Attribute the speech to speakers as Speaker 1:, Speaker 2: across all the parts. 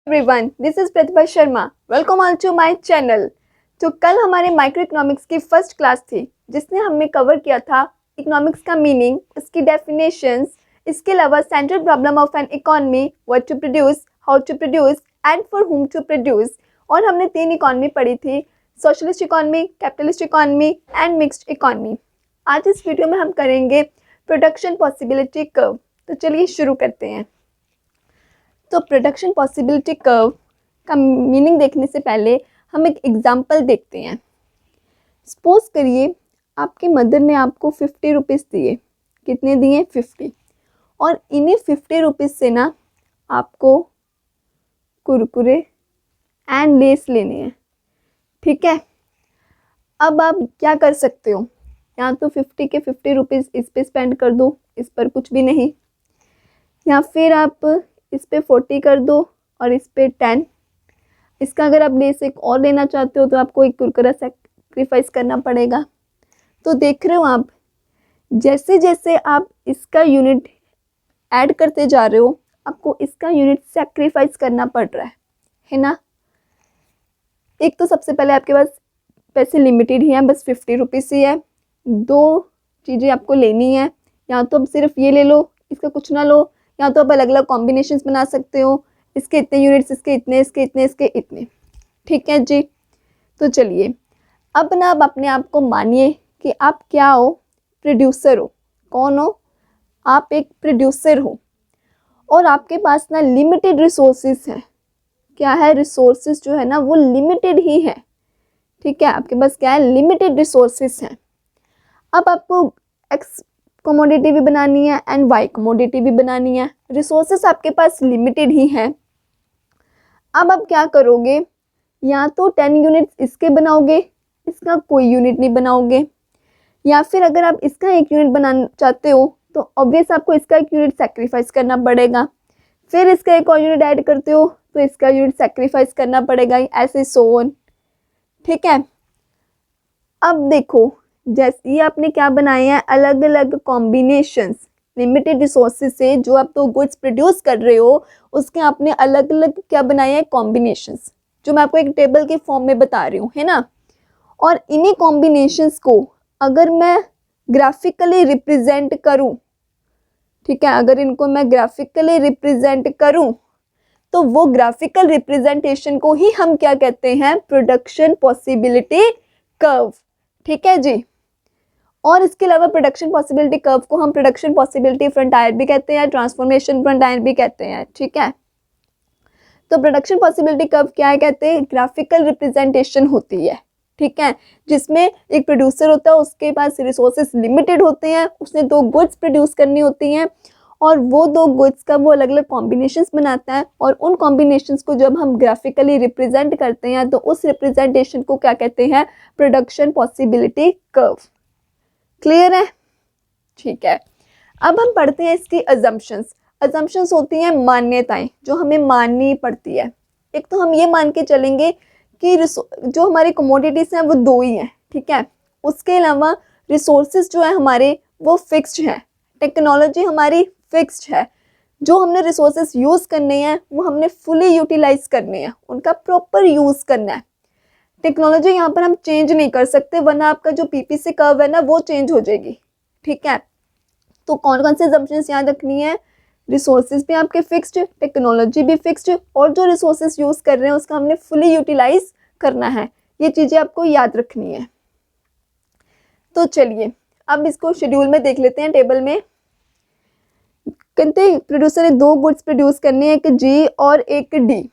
Speaker 1: Everyone, this is Pratibha Sharma. Welcome on to my channel. तो कल हमारे माइक्रो इकोनॉमिक्स की फर्स्ट क्लास थी, जिसने हमें कवर किया था इकोनॉमिक्स का मीनिंग, उसकी डेफिनेशंस, इसके अलावा central problem of an economy, what to produce, how to produce and for whom to produce. और हमने 3 इकोनॉमी पढ़ी थी, socialist economy, capitalist economy and mixed economy. आज इस वीडियो में हम करेंगे प्रोडक्शन पॉसिबिलिटी कर्व। तो चलिए शुरू करते हैं। तो प्रोडक्शन पॉसिबिलिटी कर्व का मीनिंग देखने से पहले हम एक एग्जांपल देखते हैं। सपोज करिए आपके मदर ने आपको 50 रुपीज़ दिए। कितने दिए? 50। और इन्हीं 50 रुपीज़ से ना आपको कुरकुरे एंड लेस लेने हैं, ठीक है। अब आप क्या कर सकते हो? या तो 50 के 50 रुपीज़ इस पे स्पेंड कर दो, इस पर कुछ भी नहीं, या फिर आप इस पे 40 कर दो और इस पे 10। इसका अगर आप लेस एक और लेना चाहते हो तो आपको एक कुरकुरा सेक्रीफाइस करना पड़ेगा। तो देख रहे हो आप, जैसे जैसे आप इसका यूनिट ऐड करते जा रहे हो, आपको इसका यूनिट सेक्रीफाइस करना पड़ रहा है ना। एक तो सबसे पहले आपके पास पैसे लिमिटेड ही हैं, बस 50 रुपीज़ ही है। 2 चीज़ें आपको लेनी है, या तो अब सिर्फ ये ले लो, इसका कुछ ना लो, या तो आप अलग अलग कॉम्बिनेशंस बना सकते हो। इसके इतने यूनिट्स, इसके इतने, इसके इतने, इसके इतने, ठीक है जी। तो चलिए अब ना आप अपने आप को मानिए कि आप क्या हो? प्रोड्यूसर हो। कौन हो? आप एक प्रोड्यूसर हो और आपके पास ना लिमिटेड रिसोर्सेज हैं। क्या है? रिसोर्सेज जो है ना वो लिमिटेड ही है, ठीक है। आपके पास क्या है? लिमिटेड रिसोर्सेज हैं। अब आपको एक्स कमोडिटी भी बनानी है एंड वाई कमोडिटी भी बनानी है। रिसोर्सेस आपके पास लिमिटेड ही हैं। अब आप क्या करोगे? या तो 10 यूनिट्स इसके बनाओगे, इसका कोई यूनिट नहीं बनाओगे, या फिर अगर आप इसका एक यूनिट बनाना चाहते हो तो ऑब्वियस आपको इसका एक यूनिट सेक्रीफाइस करना पड़ेगा। फिर इसका एक और यूनिट ऐड करते हो तो इसका यूनिट सेक्रीफाइस करना पड़ेगा, ऐसे सो ऑन, ठीक है। अब देखो, जैसे ये आपने क्या बनाए हैं, अलग अलग कॉम्बिनेशंस। लिमिटेड रिसोर्सेज से जो आप तो गुड्स प्रोड्यूस कर रहे हो उसके आपने अलग अलग क्या बनाए हैं? कॉम्बिनेशंस, जो मैं आपको एक टेबल के फॉर्म में बता रही हूँ, है ना। और इन्हीं कॉम्बिनेशंस को अगर मैं ग्राफिकली रिप्रेजेंट करूँ, ठीक है, अगर इनको मैं ग्राफिकली रिप्रेजेंट करूँ तो वो ग्राफिकल रिप्रेजेंटेशन को ही हम क्या कहते हैं? प्रोडक्शन पॉसिबिलिटी कर्व, ठीक है जी। और इसके अलावा प्रोडक्शन पॉसिबिलिटी कर्व को हम प्रोडक्शन पॉसिबिलिटी फ्रंटायर भी कहते हैं, ट्रांसफॉर्मेशन फ्रंटायर भी कहते हैं, ठीक है। तो प्रोडक्शन पॉसिबिलिटी कर्व क्या है? कहते हैं ग्राफिकल रिप्रेजेंटेशन होती है, ठीक है, जिसमें एक प्रोड्यूसर होता है, उसके पास रिसोर्सेज लिमिटेड होते हैं, उसने 2 गुड्स प्रोड्यूस करनी होती हैं और वो 2 गुड्स का वो अलग अलग कॉम्बिनेशंस बनाता है। और उन कॉम्बिनेशंस को जब हम ग्राफिकली रिप्रेजेंट करते हैं तो उस रिप्रेजेंटेशन को क्या कहते हैं? Production possibility curve. क्लियर है? ठीक है। अब हम पढ़ते हैं इसकी अजम्पशंस। अजम्पशंस होती हैं मान्यताएं जो हमें माननी पड़ती है। एक तो हम ये मान के चलेंगे कि जो हमारी कमोडिटीज हैं वो 2 ही हैं, ठीक है। उसके अलावा रिसोर्सेज जो है हमारे वो फिक्स्ड हैं, टेक्नोलॉजी हमारी फिक्स्ड है। जो हमने रिसोर्सेज यूज़ करने हैं वो हमने फुली यूटिलाइज करने हैं, उनका प्रॉपर यूज़ करना है। टेक्नोलॉजी यहाँ पर हम चेंज नहीं कर सकते, वरना आपका जो पीपीसी कर्व है ना वो चेंज हो जाएगी, ठीक है। तो कौन कौन से असम्पशंस याद रखनी है? रिसोर्सेज भी आपके फिक्स्ड, टेक्नोलॉजी भी फिक्स्ड, और जो रिसोर्सेज यूज़ कर रहे हैं उसका हमने फुली यूटिलाइज करना है। ये चीज़ें आपको याद रखनी है। तो चलिए अब इसको शेड्यूल में देख लेते हैं। टेबल में कहते प्रोड्यूसर ने 2 गुड्स प्रोड्यूस करने हैं, एक जी और एक डी।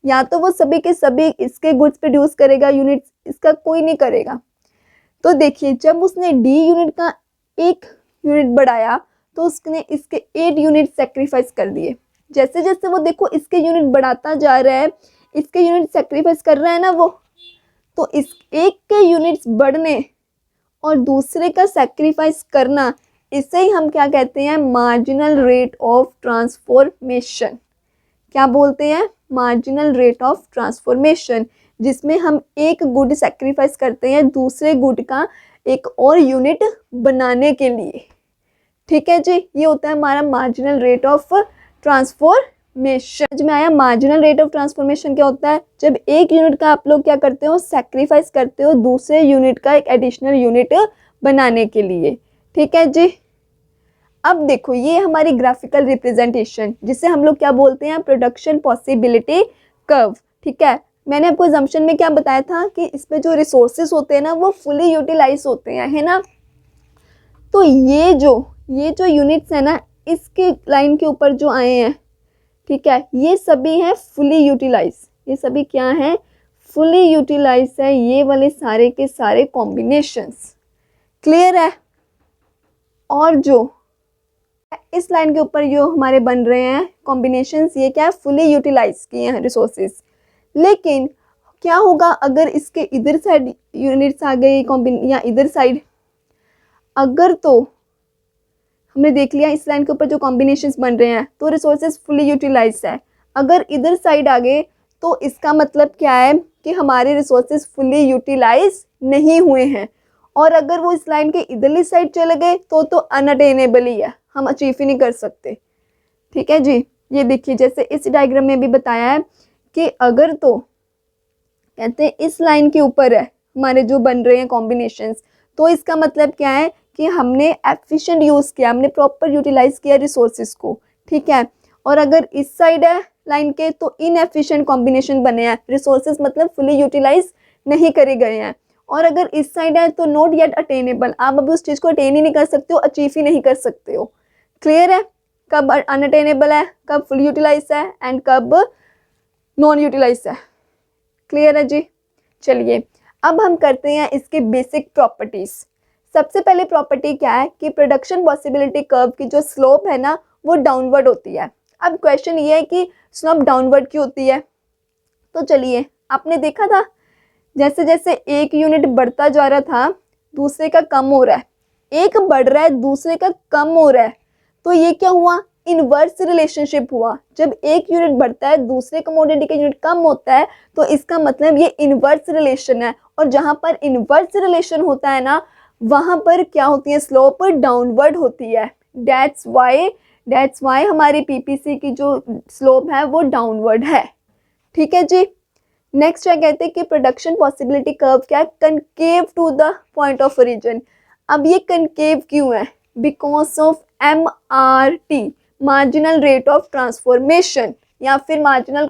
Speaker 1: या तो वो सभी के सभी इसके गुड्स प्रोड्यूस करेगा, यूनिट इसका कोई नहीं करेगा। तो देखिए जब उसने डी यूनिट का 1 यूनिट बढ़ाया तो उसने इसके 8 यूनिट सेक्रीफाइस कर दिए। जैसे जैसे वो देखो इसके यूनिट बढ़ाता जा रहा है, इसके यूनिट सेक्रीफाइस कर रहा है ना वो, तो इस एक के यूनिट्स बढ़ने और दूसरे का सेक्रीफाइस करना, इसे ही हम क्या कहते हैं? Marginal rate of transformation. क्या बोलते हैं? मार्जिनल रेट ऑफ ट्रांसफॉर्मेशन, जिसमें हम एक गुड सेक्रीफाइस करते हैं दूसरे गुड का एक और यूनिट बनाने के लिए, ठीक है जी। ये होता है हमारा marginal rate of transformation. Transformation में आया। मार्जिनल रेट ऑफ ट्रांसफॉर्मेशन क्या होता है? जब एक यूनिट का आप लोग क्या करते हो, सैक्रिफाइस करते हो दूसरे यूनिट का एक एडिशनल यूनिट बनाने के लिए। ठीक है जी। अब देखो ये हमारी ग्राफिकल रिप्रेजेंटेशन, जिसे हम लोग क्या बोलते हैं, प्रोडक्शन पॉसिबिलिटी कर्व। ठीक है, मैंने आपको एजम्पशन में क्या बताया था कि इसमें जो रिसोर्सेज होते हैं ना वो फुली यूटिलाइज होते हैं, है ना। तो ये जो यूनिट्स है ना, इसके लाइन के ऊपर जो आए हैं, ठीक है, ये सभी हैं फुली यूटिलाइज। ये सभी क्या हैं? फुली यूटिलाइज है ये वाले सारे के सारे कॉम्बिनेशंस। क्लियर है। और जो इस लाइन के ऊपर जो हमारे बन रहे हैं कॉम्बिनेशंस, ये क्या है? फुली यूटिलाइज किए हैं रिसोर्सेज। लेकिन क्या होगा अगर इसके इधर साइड यूनिट्स आ गए या इधर साइड, अगर तो हमने देख लिया इस लाइन के ऊपर जो कॉम्बिनेशंस बन रहे हैं तो रिसोर्सेज फुली यूटिलाइज है। अगर इधर साइड आ गए तो इसका मतलब क्या है कि हमारे रिसोर्सेज फुली यूटिलाइज नहीं हुए हैं। और अगर वो इस लाइन के इधरली साइड चले गए तो अनअटेनेबल ही है, हम अचीव ही नहीं कर सकते। ठीक है जी। ये देखिए जैसे इस डायग्राम में भी बताया है कि अगर तो कहते हैं इस लाइन के ऊपर है हमारे जो बन रहे हैं कॉम्बिनेशंस, तो इसका मतलब क्या है कि हमने एफिशिएंट यूज़ किया, हमने प्रॉपर यूटिलाइज किया रिसोर्सेज को। ठीक है। और अगर इस साइड है लाइन के तो इनएफिशिएंट कॉम्बिनेशन बने हैं, रिसोर्सेज मतलब फुली यूटिलाइज नहीं करे गए हैं। और अगर इस साइड है तो नॉट येट अटेनेबल, आप अभी उस चीज़ को अटेन ही नहीं कर सकते हो, अचीव ही नहीं कर सकते हो। क्लियर है। कब अनअटेनेबल है, कब फुल यूटिलाइज है एंड कब नॉन यूटिलाइज है। क्लियर है जी। चलिए अब हम करते हैं इसके बेसिक प्रॉपर्टीज। सबसे पहले प्रॉपर्टी क्या है कि प्रोडक्शन पॉसिबिलिटी कर्व की जो स्लोप है ना वो डाउनवर्ड होती है। अब क्वेश्चन ये है कि स्लोप डाउनवर्ड क्यों होती है? तो चलिए, आपने देखा था जैसे जैसे एक यूनिट बढ़ता जा रहा था दूसरे का कम हो रहा है, एक बढ़ रहा है दूसरे का कम हो रहा है, तो ये क्या हुआ? इनवर्स रिलेशनशिप हुआ। जब एक यूनिट बढ़ता है दूसरे कमोडिटी का यूनिट कम होता है तो इसका मतलब ये इनवर्स रिलेशन है। और जहाँ पर इनवर्स रिलेशन होता है ना वहाँ पर क्या होती है? स्लोप डाउनवर्ड होती है। दैट्स वाई हमारी पीपीसी की जो स्लोप है वो डाउनवर्ड है। ठीक है जी। नेक्स्ट क्या कहते हैं कि प्रोडक्शन पॉसिबिलिटी कर्व क्या है? Concave to the point of origin. अब ये कनकेव क्यों है? Because of MRT, marginal rate of transformation, या फिर मार्जिनल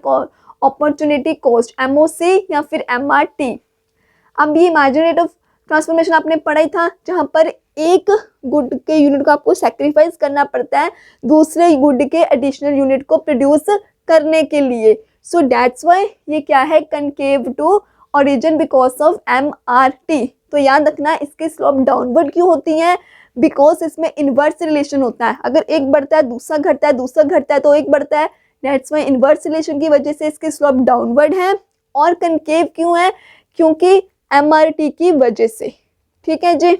Speaker 1: अपॉर्चुनिटी कॉस्ट MOC, या फिर MRT। अब ये मार्जिनल रेट ऑफ ट्रांसफॉर्मेशन आपने पढ़ा ही था, जहाँ पर एक गुड के यूनिट को आपको सेक्रीफाइस करना पड़ता है दूसरे गुड के एडिशनल यूनिट को प्रोड्यूस करने के लिए। सो दैट्स वाई ये क्या है? Concave to origin because of MRT। तो याद रखना इसकी स्लोप डाउनवर्ड क्यों होती है? बिकॉज इसमें इनवर्स रिलेशन होता है। अगर एक बढ़ता है दूसरा घटता है, दूसरा घटता है तो एक बढ़ता है। दैट्स वाई इनवर्स रिलेशन की वजह से इसकी स्लोप डाउनवर्ड है। और कनकेव क्यों है? क्योंकि MRT की वजह से। ठीक है जी।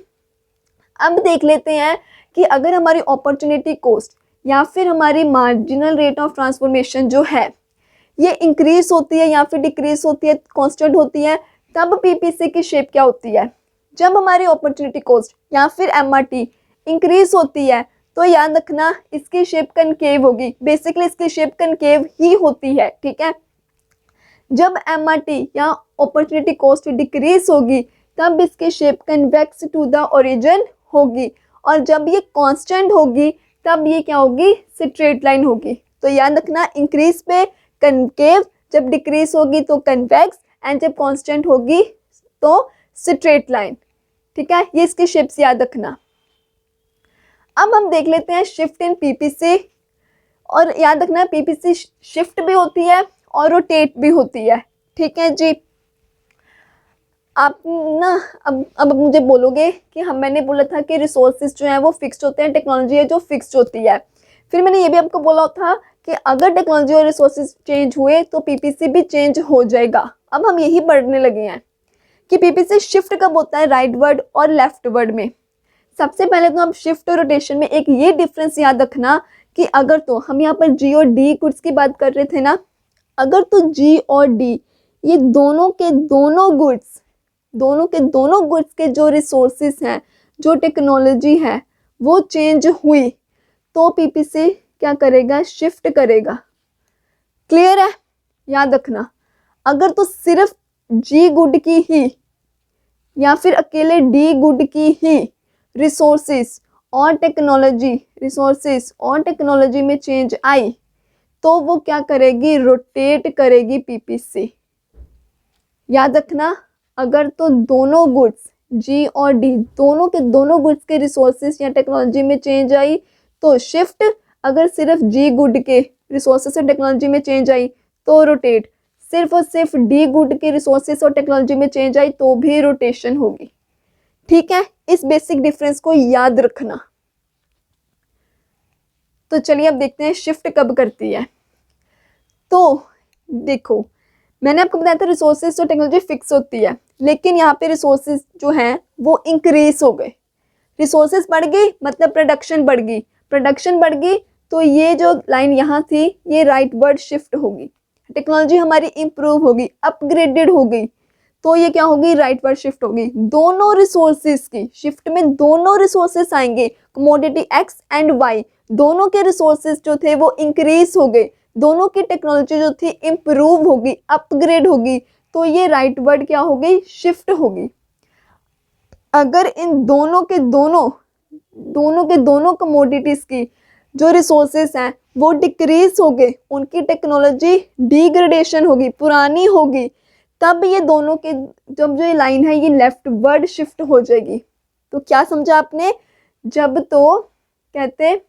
Speaker 1: अब देख लेते हैं कि अगर हमारी अपॉर्चुनिटी कॉस्ट या फिर हमारी मार्जिनल रेट ऑफ ट्रांसफॉर्मेशन जो है ये इंक्रीज होती है या फिर डिक्रीज होती है, कांस्टेंट होती है, तब पीपीसी की शेप क्या होती है? जब हमारी अपॉर्चुनिटी कॉस्ट या फिर MRT इंक्रीज होती है तो याद रखना इसकी शेप कनकेव होगी। बेसिकली इसकी शेप कनकेव ही होती है। ठीक है। जब MRT या अपॉर्चुनिटी कॉस्ट डिक्रीज होगी तब इसकी shape convex to the origin होगी। और जब ये कांस्टेंट होगी तब ये क्या होगी? स्ट्रेट लाइन होगी। तो याद रखना इंक्रीज पे कनकेव, जब डिक्रीज होगी तो कन्वेक्स, एंड जब कांस्टेंट होगी तो स्ट्रेट लाइन। ठीक है, ये इसकी शेप्स याद रखना। अब हम देख लेते हैं शिफ्ट इन पीपीसी। और याद रखना पीपीसी शिफ्ट भी होती है और रोटेट भी होती है। ठीक है जी। आप ना अब मुझे बोलोगे कि मैंने बोला था कि रिसोर्सेज जो हैं वो फिक्स्ड होते हैं, टेक्नोलॉजी है जो फिक्स्ड होती है। फिर मैंने ये भी आपको बोला था कि अगर टेक्नोलॉजी और रिसोर्सेज चेंज हुए तो पीपीसी भी चेंज हो जाएगा। अब हम यही पढ़ने लगे हैं कि पीपीसी शिफ्ट कब होता है, राइट वर्ड और लेफ्ट वर्ड में। सबसे पहले तो हम शिफ्ट और रोटेशन में एक ये डिफरेंस याद रखना कि अगर तो हम यहाँ पर G और D गुड्स की बात कर रहे थे ना, अगर तो G और D ये दोनों के दोनों गुड्स के जो रिसोर्सेज हैं, जो टेक्नोलॉजी है वो चेंज हुई तो पीपीसी क्या करेगा? शिफ्ट करेगा। क्लियर है? याद रखना, अगर तो सिर्फ जी गुड की ही या फिर अकेले डी गुड की ही रिसोर्सेज और टेक्नोलॉजी में चेंज आई तो वो क्या करेगी, रोटेट करेगी पीपीसी। याद रखना, अगर तो दोनों गुड्स जी और डी दोनों गुड्स के रिसोर्सेज या टेक्नोलॉजी में चेंज आई तो शिफ्ट, अगर सिर्फ जी गुड के रिसोर्सेज और टेक्नोलॉजी में चेंज आई तो रोटेट, सिर्फ और सिर्फ डी गुड के रिसोर्सेज और टेक्नोलॉजी में चेंज आई तो भी रोटेशन होगी। ठीक है, इस बेसिक डिफरेंस को याद रखना। तो चलिए अब देखते हैं शिफ्ट कब करती है। तो देखो, मैंने आपको बताया था रिसोर्सेज तो टेक्नोलॉजी फिक्स होती है, लेकिन यहाँ पे रिसोर्सेज जो हैं वो इंक्रीज हो गए। रिसोर्सेज बढ़ गई मतलब प्रोडक्शन बढ़ गई, प्रोडक्शन बढ़ गई तो ये जो लाइन यहाँ थी ये राइटवर्ड शिफ्ट होगी। टेक्नोलॉजी हमारी इंप्रूव होगी, अपग्रेडेड हो गई तो ये क्या होगी, राइटवर्ड शिफ्ट होगी। दोनों रिसोर्सेज की शिफ्ट में दोनों रिसोर्सेज आएंगे, कमोडिटी एक्स एंड वाई, दोनों के रिसोर्सेज जो थे वो इंक्रीज हो गए, दोनों की टेक्नोलॉजी जो थी इम्प्रूव होगी, अपग्रेड होगी तो ये राइटवर्ड क्या हो गई, शिफ्ट होगी। अगर इन दोनों के दोनों कमोडिटीज की जो रिसोर्सेज हैं वो डिक्रीज हो गए, उनकी टेक्नोलॉजी डिग्रेडेशन होगी, पुरानी होगी, तब ये दोनों के जब जो ये लाइन है ये लेफ्टवर्ड शिफ्ट हो जाएगी। तो क्या समझा आपने, जब तो कहते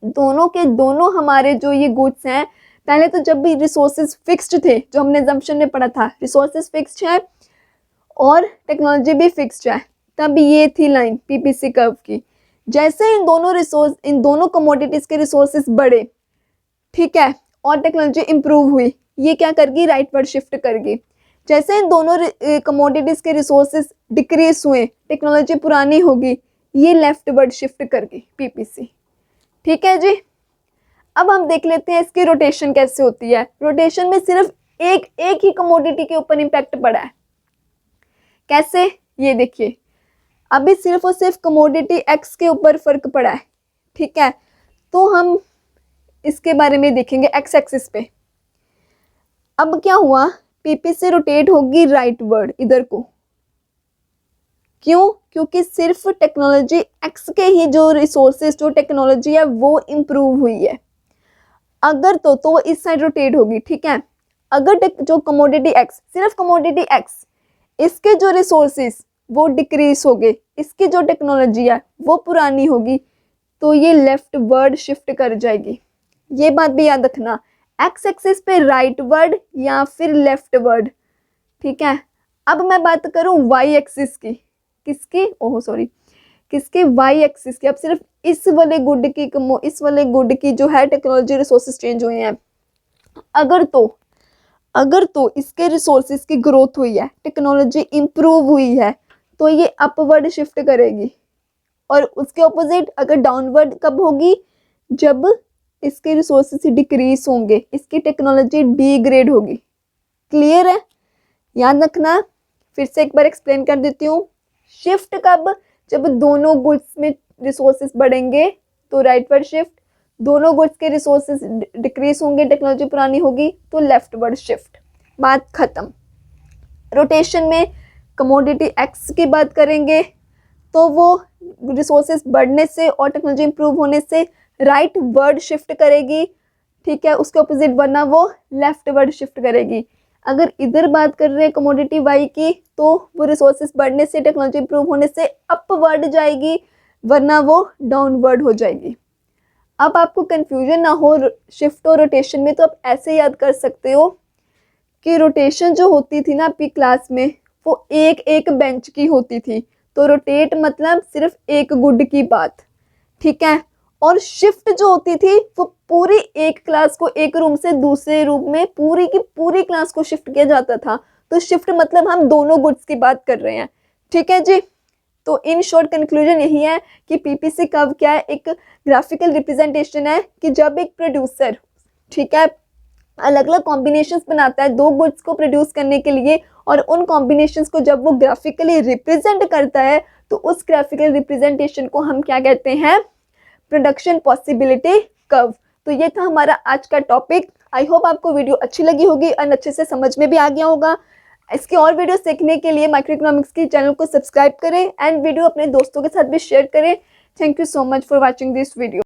Speaker 1: दोनों के दोनों हमारे जो ये गुड्स हैं, पहले तो जब भी रिसोर्सेज फिक्स्ड थे, जो हमने अजम्पशन में पढ़ा था रिसोर्सेज फिक्स्ड है और टेक्नोलॉजी भी फिक्स्ड है, तब ये थी लाइन पीपीसी कर्व की। जैसे इन दोनों कमोडिटीज के रिसोर्सेज बढ़े, ठीक है, और टेक्नोलॉजी इंप्रूव हुई, ये क्या करगी, राइटवर्ड शिफ्ट करगी। जैसे इन दोनों कमोडिटीज के रिसोर्सेज डिक्रीज हुए, टेक्नोलॉजी पुरानी होगी, ये लेफ्टवर्ड शिफ्ट करगी पीपीसी। ठीक है जी। अब हम देख लेते हैं इसकी रोटेशन कैसे होती है। रोटेशन में सिर्फ एक ही कमोडिटी के ऊपर इम्पैक्ट पड़ा है। कैसे, ये देखिए, अभी सिर्फ और सिर्फ कमोडिटी एक्स के ऊपर फर्क पड़ा है। ठीक है, तो हम इसके बारे में देखेंगे एक्स एक्सिस पे। अब क्या हुआ, पीपीसी रोटेट होगी राइटवर्ड इधर को। क्यों, क्योंकि सिर्फ टेक्नोलॉजी एक्स के ही जो रिसोर्सेज जो टेक्नोलॉजी है वो इम्प्रूव हुई है। अगर तो इस साइड रोटेट होगी। ठीक है, अगर जो कमोडिटी एक्स, सिर्फ कमोडिटी एक्स, इसके जो रिसोर्सेज वो डिक्रीज हो गए, इसकी जो टेक्नोलॉजी है वो पुरानी होगी तो ये लेफ्टवर्ड शिफ्ट कर जाएगी। ये बात भी याद रखना, एक्स एक्सिस पे राइटवर्ड या फिर लेफ्टवर्ड। ठीक है, अब मैं बात करूं वाई एक्सिस की, किसकी, वाई एक्सिस की। अब सिर्फ इस वाले गुड की जो है टेक्नोलॉजी रिसोर्सेज चेंज हुए हैं। अगर तो इसके रिसोर्सेज की ग्रोथ हुई है, टेक्नोलॉजी इंप्रूव हुई है तो ये अपवर्ड शिफ्ट करेगी। और उसके ऑपोजिट अगर डाउनवर्ड कब होगी, जब इसके रिसोर्सेज डिक्रीज होंगे, इसकी टेक्नोलॉजी डिग्रेड होगी। क्लियर है, याद रखना। फिर से एक बार एक्सप्लेन कर देती हूँ। शिफ्ट कब, जब दोनों गुड्स में रिसोर्सेज बढ़ेंगे तो राइटवर्ड शिफ्ट, दोनों गुड्स के रिसोर्सेज डिक्रीज होंगे, टेक्नोलॉजी पुरानी होगी तो लेफ्टवर्ड शिफ्ट। बात खत्म। रोटेशन में कमोडिटी एक्स की बात करेंगे तो वो रिसोर्सेज बढ़ने से और टेक्नोलॉजी इंप्रूव होने से राइटवर्ड शिफ्ट करेगी। ठीक है, उसके ऑपोजिट वरना वो लेफ्टवर्ड शिफ्ट करेगी। अगर इधर बात कर रहे हैं कमोडिटी वाई की तो वो रिसोर्सेज बढ़ने से, टेक्नोलॉजी इंप्रूव होने से अपवर्ड जाएगी, वरना वो डाउनवर्ड हो जाएगी। अब आपको कंफ्यूजन ना हो शिफ्ट और रोटेशन में, तो आप ऐसे याद कर सकते हो कि रोटेशन जो होती थी ना आपकी क्लास में वो एक बेंच की होती थी, तो रोटेट मतलब सिर्फ एक गुड की बात। ठीक है, और शिफ्ट जो होती थी वो पूरी एक क्लास को एक रूम से दूसरे रूम में पूरी की पूरी क्लास को शिफ्ट किया जाता था। तो शिफ्ट मतलब हम दोनों गुड्स की बात कर रहे हैं। ठीक है जी। तो इन शॉर्ट कंक्लूजन यही है कि पीपीसी कर्व क्या है, एक ग्राफिकल रिप्रेजेंटेशन है कि जब एक प्रोड्यूसर, ठीक है, अलग अलग कॉम्बिनेशंस बनाता है दो गुड्स को प्रोड्यूस करने के लिए, और उन कॉम्बिनेशंस को जब वो ग्राफिकली रिप्रेजेंट करता है तो उस ग्राफिकल रिप्रेजेंटेशन को हम क्या कहते हैं, प्रोडक्शन पॉसिबिलिटी कर्व। तो ये था हमारा आज का टॉपिक। आई होप आपको वीडियो अच्छी लगी होगी और अच्छे से समझ में भी आ गया होगा। इसकी और वीडियोस देखने के लिए माइक्रो इकोनॉमिक्स के चैनल को सब्सक्राइब करें एंड वीडियो अपने दोस्तों के साथ भी शेयर करें। Thank you so much for watching this video.